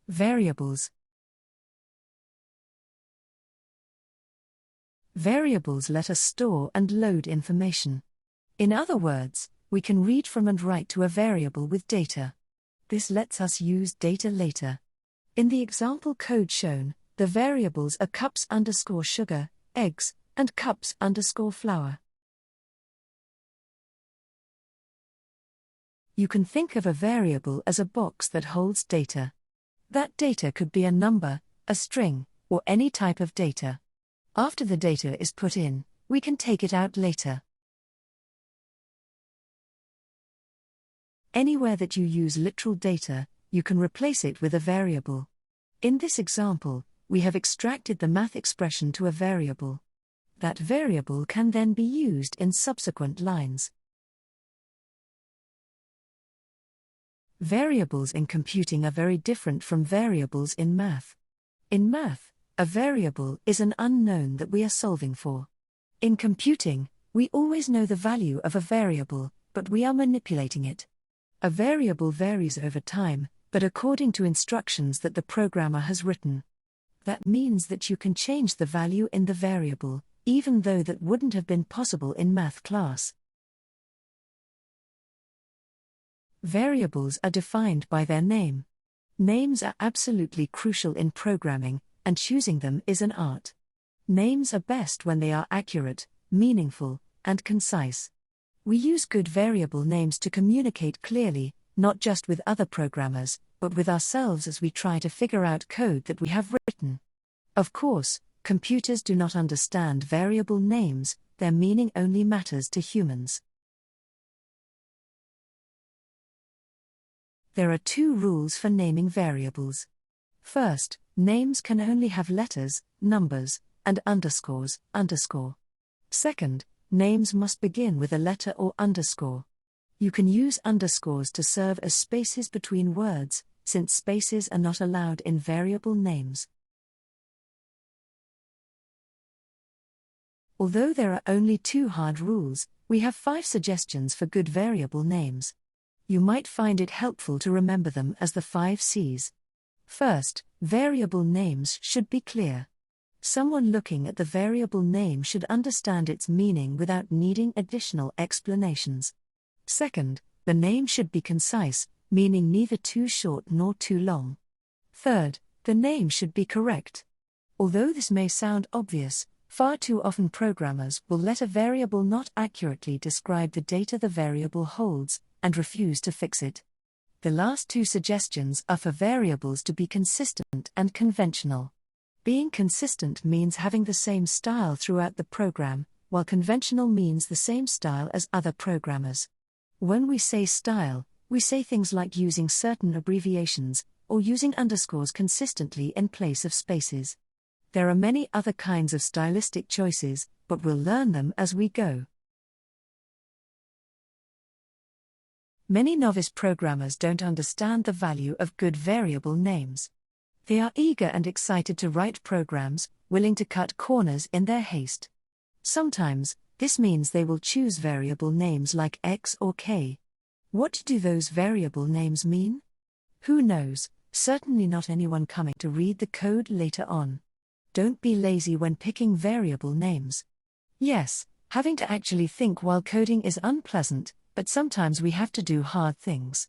Variables. Variables let us store and load information. In other words, we can read from and write to a variable with data. This lets us use data later. In the example code shown, the variables are cups_sugar, eggs, and cups_flour. You can think of a variable as a box that holds data. That data could be a number, a string, or any type of data. After the data is put in, we can take it out later. Anywhere that you use literal data, you can replace it with a variable. In this example, we have extracted the math expression to a variable. That variable can then be used in subsequent lines. Variables in computing are very different from variables in math. In math, a variable is an unknown that we are solving for. In computing, we always know the value of a variable, but we are manipulating it. A variable varies over time, but according to instructions that the programmer has written. That means that you can change the value in the variable, even though that wouldn't have been possible in math class. Variables are defined by their name. Names are absolutely crucial in programming, and choosing them is an art. Names are best when they are accurate, meaningful, and concise. We use good variable names to communicate clearly, not just with other programmers, but with ourselves as we try to figure out code that we have written. Of course, computers do not understand variable names, their meaning only matters to humans. There are two rules for naming variables. First, names can only have letters, numbers, and underscores, underscore. Second, names must begin with a letter or underscore. You can use underscores to serve as spaces between words, since spaces are not allowed in variable names. Although there are only two hard rules, we have 5 suggestions for good variable names. You might find it helpful to remember them as the 5 C's. First, variable names should be clear. Someone looking at the variable name should understand its meaning without needing additional explanations. Second, the name should be concise, meaning neither too short nor too long. Third, the name should be correct. Although this may sound obvious, far too often programmers will let a variable not accurately describe the data the variable holds, and refuse to fix it. The last 2 suggestions are for variables to be consistent and conventional. Being consistent means having the same style throughout the program, while conventional means the same style as other programmers. When we say style, we say things like using certain abbreviations, or using underscores consistently in place of spaces. There are many other kinds of stylistic choices, but we'll learn them as we go. Many novice programmers don't understand the value of good variable names. They are eager and excited to write programs, willing to cut corners in their haste. Sometimes, this means they will choose variable names like X or K. What do those variable names mean? Who knows, certainly not anyone coming to read the code later on. Don't be lazy when picking variable names. Yes, having to actually think while coding is unpleasant, but sometimes we have to do hard things.